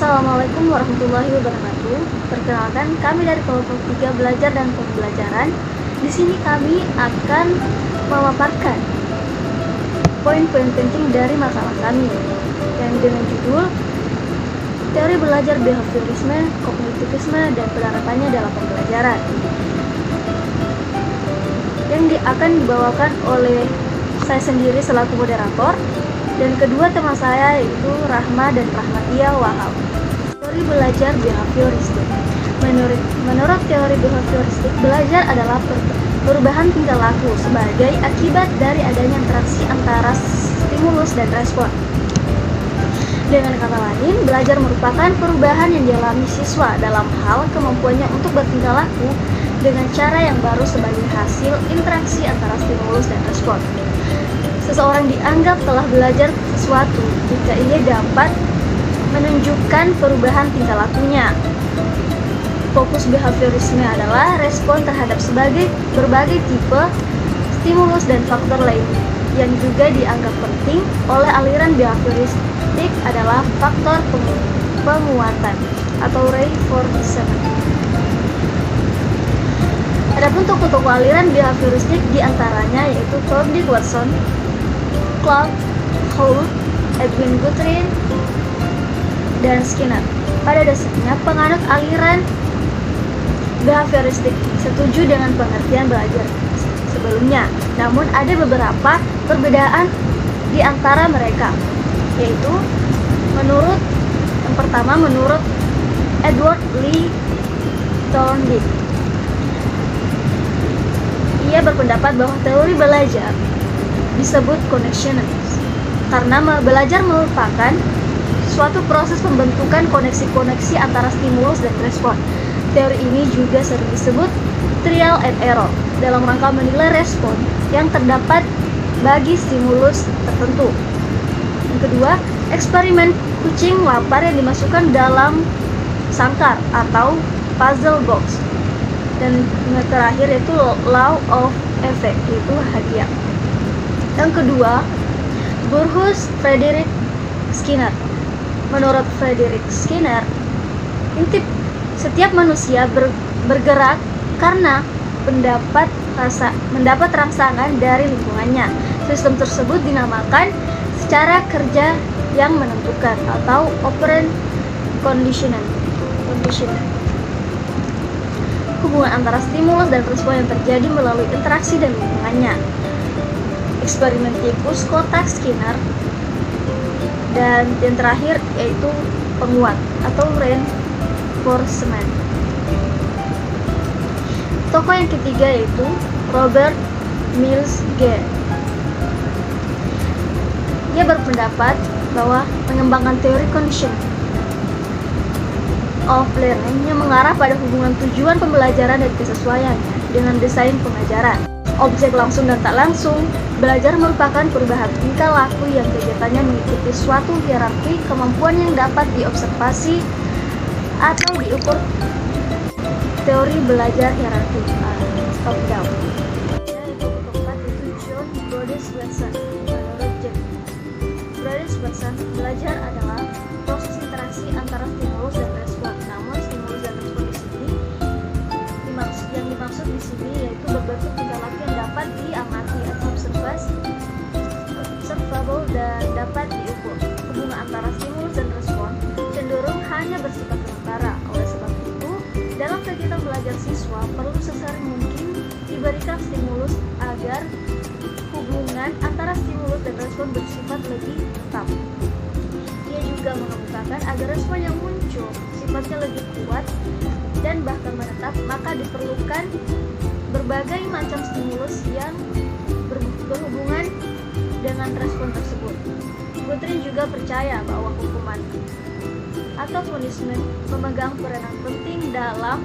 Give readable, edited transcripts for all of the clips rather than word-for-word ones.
Assalamualaikum warahmatullahi wabarakatuh. Perkenalkan, kami dari kelompok 3 belajar dan pembelajaran. Di sini kami akan memaparkan poin-poin penting dari makalah kami yang dengan judul Teori Belajar Behaviorisme, Kognitivisme, dan Penerapannya dalam Pembelajaran, yang akan dibawakan oleh saya sendiri selaku moderator dan kedua teman saya yaitu Rahma dan Rahmatia Wahab. Teori belajar behavioristik. Menurut teori behavioristik, belajar adalah perubahan tingkah laku sebagai akibat dari adanya interaksi antara stimulus dan respon. Dengan kata lain, belajar merupakan perubahan yang dialami siswa dalam hal kemampuannya untuk bertingkah laku dengan cara yang baru sebagai hasil interaksi antara stimulus dan respon. Seseorang dianggap telah belajar sesuatu jika ia dapat menunjukkan perubahan tingkah lakunya. Fokus behaviorisme adalah respon terhadap berbagai tipe stimulus dan faktor lainnya. Yang juga dianggap penting oleh aliran behavioristik adalah faktor penguatan atau reinforcement. Adapun tokoh-tokoh aliran behavioristik diantaranya yaitu Thorndike Watson, Clark Howard, Edwin Guthrie, dan Skinner. Pada dasarnya, penganut aliran behavioristik setuju dengan pengertian belajar sebelumnya, namun ada beberapa perbedaan di antara mereka, yaitu menurut Edward Lee Thorndike. Ia berpendapat bahwa teori belajar disebut connectionist karena belajar merupakan suatu proses pembentukan koneksi-koneksi antara stimulus dan respon. Teori ini juga sering disebut trial and error dalam rangka menilai respon yang terdapat bagi stimulus tertentu. Yang kedua, eksperimen kucing lapar yang dimasukkan dalam sangkar atau puzzle box. Dan yang terakhir yaitu law of effect, yaitu hadiah. Yang kedua, Burrhus Frederick Skinner. Menurut Frederick Skinner, setiap manusia bergerak karena mendapat rangsangan dari lingkungannya. Sistem tersebut dinamakan secara kerja yang menentukan atau operant conditioning. Hubungan antara stimulus dan respon yang terjadi melalui interaksi dan lingkungannya. Eksperimen tikus kotak Skinner, dan yang terakhir yaitu penguat atau reinforcement. Tokoh yang ketiga yaitu Robert Mills Gere. Ia berpendapat bahwa mengembangkan teori conditioning of learning yang mengarah pada hubungan tujuan pembelajaran dan kesesuaiannya dengan desain pengajaran. Objek langsung dan tak langsung, belajar merupakan perubahan tingkah laku yang kegiatannya mengikuti suatu hierarki kemampuan yang dapat diobservasi atau diukur. Teori belajar hierarki top down. Dari buku keempat itu John Brodess Watson. Menurut John Brodess Watson, belajar adalah proses interaksi antara stimulus dan respon. Namun stimulus dan respon di sini yang dimaksud di sini yaitu berbentuk tingkah laku yang dapat diamati atau observable dan dapat diukur. Hubungan antara stimulus dan respon cenderung hanya bersifat sementara. Oleh sebab itu, dalam kegiatan belajar siswa perlu sesering mungkin diberikan stimulus agar hubungan antara stimulus dan respon bersifat lebih tetap. Ia juga mengemukakan agar respon yang muncul sifatnya lebih kuat dan bahkan menetap, maka diperlukan berbagai macam stimulus yang berhubungan dengan respon tersebut. Guthrie juga percaya bahwa hukuman atau punishment memegang peranan penting dalam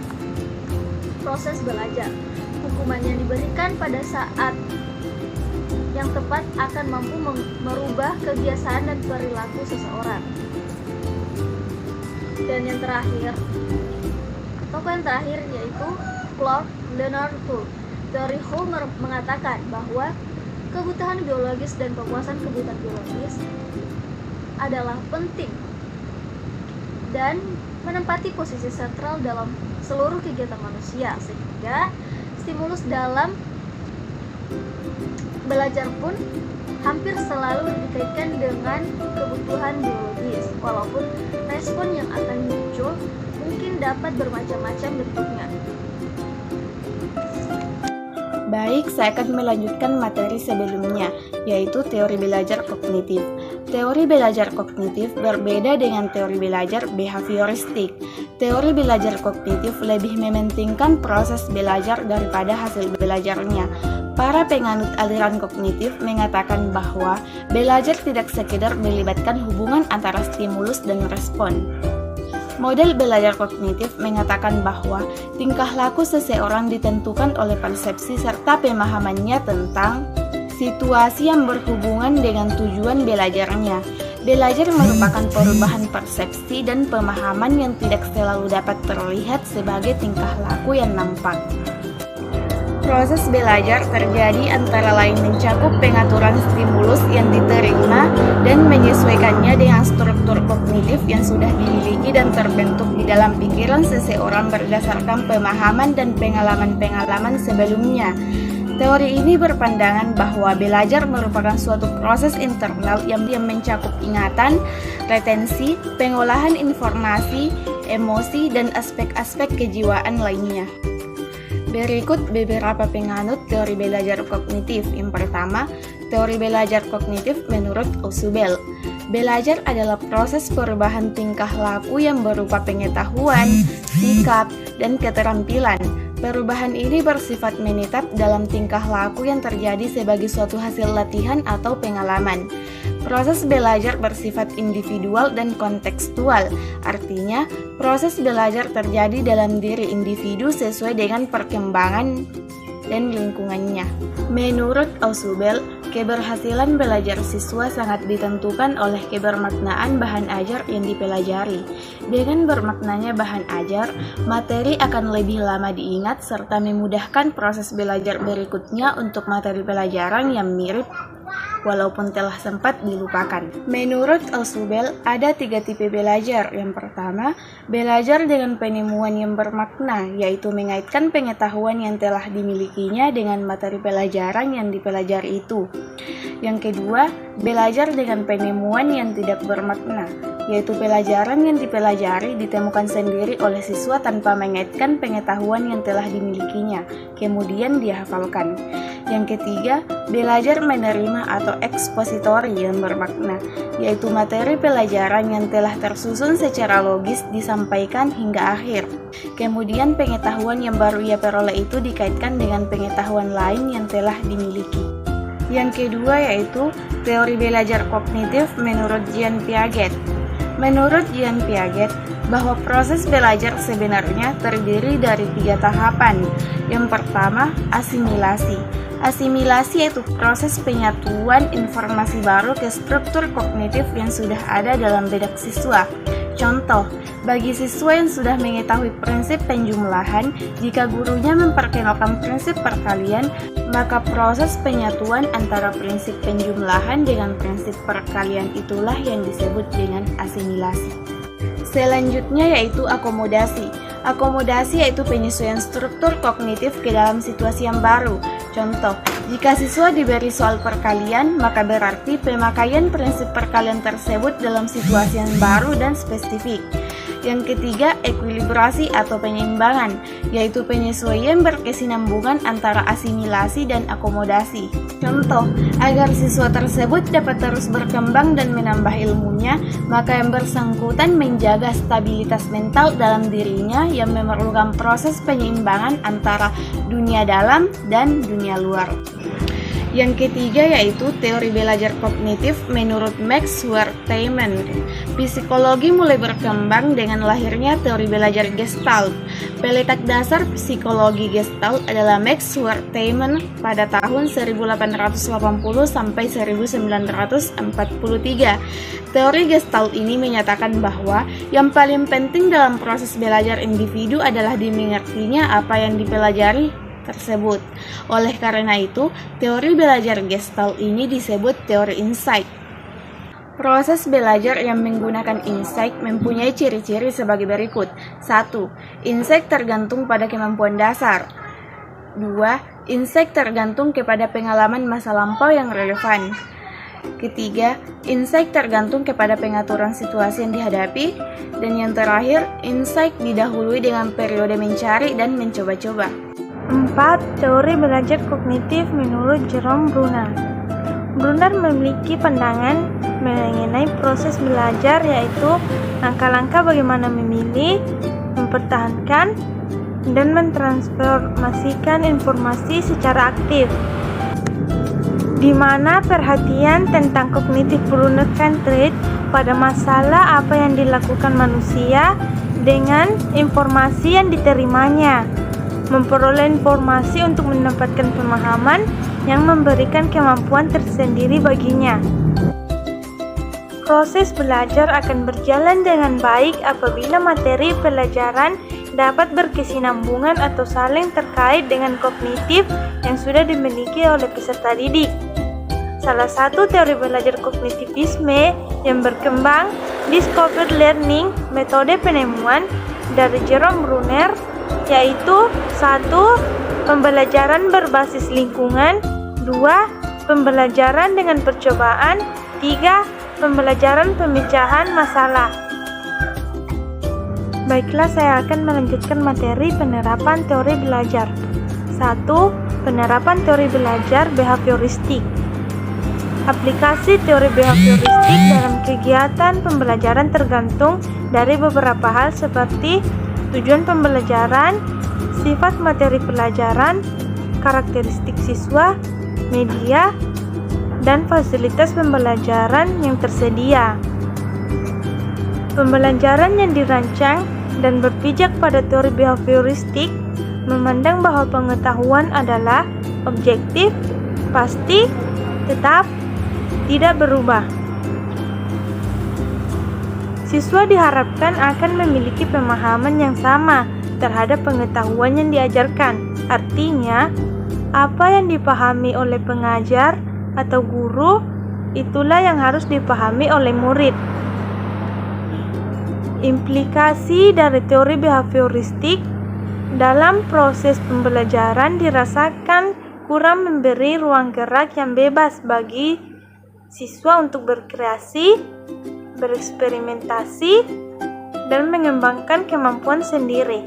proses belajar. Hukuman yang diberikan pada saat yang tepat akan mampu merubah kebiasaan dan perilaku seseorang. Dan yang terakhir, tokoh yang terakhir yaitu Clark Leonard Hull. Teori Hull mengatakan bahwa kebutuhan biologis dan pemuasan kebutuhan biologis adalah penting dan menempati posisi sentral dalam seluruh kegiatan manusia, sehingga stimulus dalam belajar pun hampir selalu dikaitkan dengan kebutuhan biologis, walaupun respon yang akan muncul mungkin dapat bermacam-macam bentuknya. Baik, saya akan melanjutkan materi sebelumnya, yaitu teori belajar kognitif. Teori belajar kognitif berbeda dengan teori belajar behavioristik. Teori belajar kognitif lebih mementingkan proses belajar daripada hasil belajarnya. Para penganut aliran kognitif mengatakan bahwa belajar tidak sekedar melibatkan hubungan antara stimulus dan respon. Model belajar kognitif mengatakan bahwa tingkah laku seseorang ditentukan oleh persepsi serta pemahamannya tentang situasi yang berhubungan dengan tujuan belajarnya. Belajar merupakan perubahan persepsi dan pemahaman yang tidak selalu dapat terlihat sebagai tingkah laku yang nampak. Proses belajar terjadi antara lain mencakup pengaturan stimulus yang diterima dan menyesuaikannya dengan struktur kognitif yang sudah dimiliki dan terbentuk di dalam pikiran seseorang berdasarkan pemahaman dan pengalaman-pengalaman sebelumnya. Teori ini berpandangan bahwa belajar merupakan suatu proses internal yang mencakup ingatan, retensi, pengolahan informasi, emosi, dan aspek-aspek kejiwaan lainnya. Berikut beberapa penganut teori belajar kognitif. Yang pertama, teori belajar kognitif menurut Ausubel. Belajar adalah proses perubahan tingkah laku yang berupa pengetahuan, sikap, dan keterampilan. Perubahan ini bersifat menetap dalam tingkah laku yang terjadi sebagai suatu hasil latihan atau pengalaman. Proses belajar bersifat individual dan kontekstual, artinya proses belajar terjadi dalam diri individu sesuai dengan perkembangan dan lingkungannya. Menurut Ausubel, keberhasilan belajar siswa sangat ditentukan oleh kebermaknaan bahan ajar yang dipelajari. Dengan bermaknanya bahan ajar, materi akan lebih lama diingat serta memudahkan proses belajar berikutnya untuk materi pelajaran yang mirip walaupun telah sempat dilupakan. Menurut Ausubel, ada 3 tipe belajar. Yang pertama, belajar dengan penemuan yang bermakna, yaitu mengaitkan pengetahuan yang telah dimilikinya dengan materi pelajaran yang dipelajari itu. Yang kedua, belajar dengan penemuan yang tidak bermakna, yaitu pelajaran yang dipelajari ditemukan sendiri oleh siswa tanpa mengaitkan pengetahuan yang telah dimilikinya, kemudian dihafalkan. Yang ketiga, belajar menerima atau ekspositori yang bermakna, yaitu materi pelajaran yang telah tersusun secara logis disampaikan hingga akhir. Kemudian pengetahuan yang baru ia peroleh itu dikaitkan dengan pengetahuan lain yang telah dimiliki. Yang kedua yaitu teori belajar kognitif menurut Jean Piaget. Menurut Jean Piaget, bahwa proses belajar sebenarnya terdiri dari 3 tahapan. Yang pertama, asimilasi. Asimilasi yaitu proses penyatuan informasi baru ke struktur kognitif yang sudah ada dalam benak siswa. Contoh, bagi siswa yang sudah mengetahui prinsip penjumlahan, jika gurunya memperkenalkan prinsip perkalian, maka proses penyatuan antara prinsip penjumlahan dengan prinsip perkalian itulah yang disebut dengan asimilasi. Selanjutnya yaitu akomodasi. Akomodasi yaitu penyesuaian struktur kognitif ke dalam situasi yang baru. Contoh, jika siswa diberi soal perkalian, maka berarti pemakaian prinsip perkalian tersebut dalam situasi yang baru dan spesifik. Yang ketiga, ekuilibrasi atau penyeimbangan, yaitu penyesuaian berkesinambungan antara asimilasi dan akomodasi. Contoh, agar siswa tersebut dapat terus berkembang dan menambah ilmunya, maka yang bersangkutan menjaga stabilitas mental dalam dirinya yang memerlukan proses penyeimbangan antara dunia dalam dan dunia luar. Yang ketiga yaitu teori belajar kognitif menurut Max Wertheimer. Psikologi mulai berkembang dengan lahirnya teori belajar Gestalt. Peletak dasar psikologi Gestalt adalah Max Wertheimer pada tahun 1880 sampai 1943. Teori Gestalt ini menyatakan bahwa yang paling penting dalam proses belajar individu adalah dimengertinya apa yang dipelajari tersebut. Oleh karena itu, teori belajar Gestalt ini disebut teori insight. Proses belajar yang menggunakan insight mempunyai ciri-ciri sebagai berikut. 1. Insight tergantung pada kemampuan dasar. 2. Insight tergantung kepada pengalaman masa lampau yang relevan. Ketiga, insight tergantung kepada pengaturan situasi yang dihadapi. Dan yang terakhir, insight didahului dengan periode mencari dan mencoba-coba. 4. Teori belajar kognitif menurut Jerome Bruner. Bruner memiliki pandangan mengenai proses belajar, yaitu langkah-langkah bagaimana memilih, mempertahankan, dan mentransformasikan informasi secara aktif, di mana perhatian tentang kognitif Bruner centered pada masalah apa yang dilakukan manusia dengan informasi yang diterimanya, memperoleh informasi untuk mendapatkan pemahaman yang memberikan kemampuan tersendiri baginya. Proses belajar akan berjalan dengan baik apabila materi pelajaran dapat berkesinambungan atau saling terkait dengan kognitif yang sudah dimiliki oleh peserta didik. Salah satu teori belajar kognitivisme yang berkembang, Discovered Learning, metode penemuan dari Jerome Bruner, yaitu 1. Pembelajaran berbasis lingkungan, 2. Pembelajaran dengan percobaan, 3. Pembelajaran pemecahan masalah. Baiklah, saya akan melanjutkan materi penerapan teori belajar. 1. Penerapan teori belajar behavioristik. Aplikasi teori behavioristik dalam kegiatan pembelajaran tergantung dari beberapa hal seperti tujuan pembelajaran, sifat materi pelajaran, karakteristik siswa, media, dan fasilitas pembelajaran yang tersedia. Pembelajaran yang dirancang dan berpijak pada teori behavioristik memandang bahwa pengetahuan adalah objektif, pasti, tetap, tidak berubah. Siswa diharapkan akan memiliki pemahaman yang sama terhadap pengetahuan yang diajarkan. Artinya, apa yang dipahami oleh pengajar atau guru, itulah yang harus dipahami oleh murid. Implikasi dari teori behavioristik dalam proses pembelajaran dirasakan kurang memberi ruang gerak yang bebas bagi siswa untuk berkreasi, bereksperimentasi, dan mengembangkan kemampuan sendiri.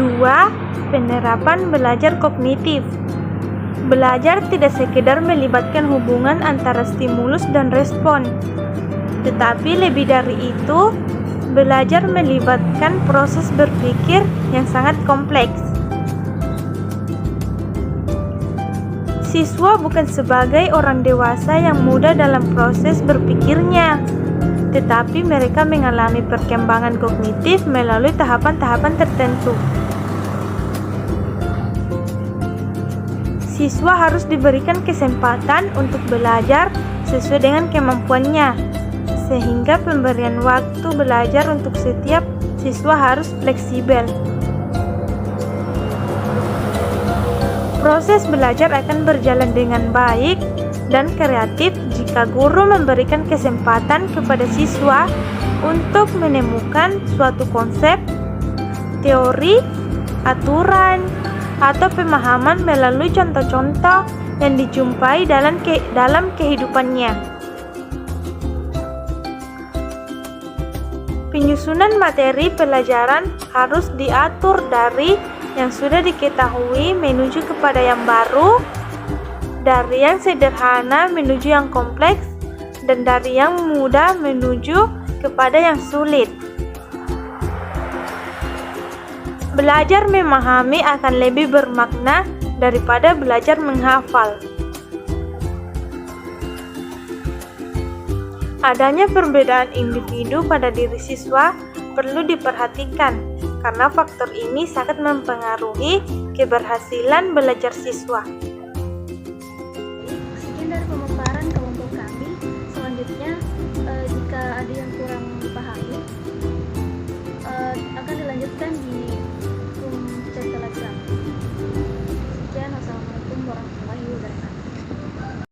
2. Penerapan belajar kognitif. Belajar tidak sekedar melibatkan hubungan antara stimulus dan respon, tetapi lebih dari itu, belajar melibatkan proses berpikir yang sangat kompleks. Siswa bukan sebagai orang dewasa yang mudah dalam proses berpikirnya, tetapi mereka mengalami perkembangan kognitif melalui tahapan-tahapan tertentu. Siswa harus diberikan kesempatan untuk belajar sesuai dengan kemampuannya, sehingga pemberian waktu belajar untuk setiap siswa harus fleksibel. Proses belajar akan berjalan dengan baik dan kreatif jika guru memberikan kesempatan kepada siswa untuk menemukan suatu konsep, teori, aturan, atau pemahaman melalui contoh-contoh yang dijumpai dalam kehidupannya. Penyusunan materi pelajaran harus diatur dari yang sudah diketahui menuju kepada yang baru, dari yang sederhana menuju yang kompleks, dan dari yang mudah menuju kepada yang sulit. Belajar memahami akan lebih bermakna daripada belajar menghafal. Adanya perbedaan individu pada diri siswa perlu diperhatikan, karena faktor ini sangat mempengaruhi keberhasilan belajar siswa.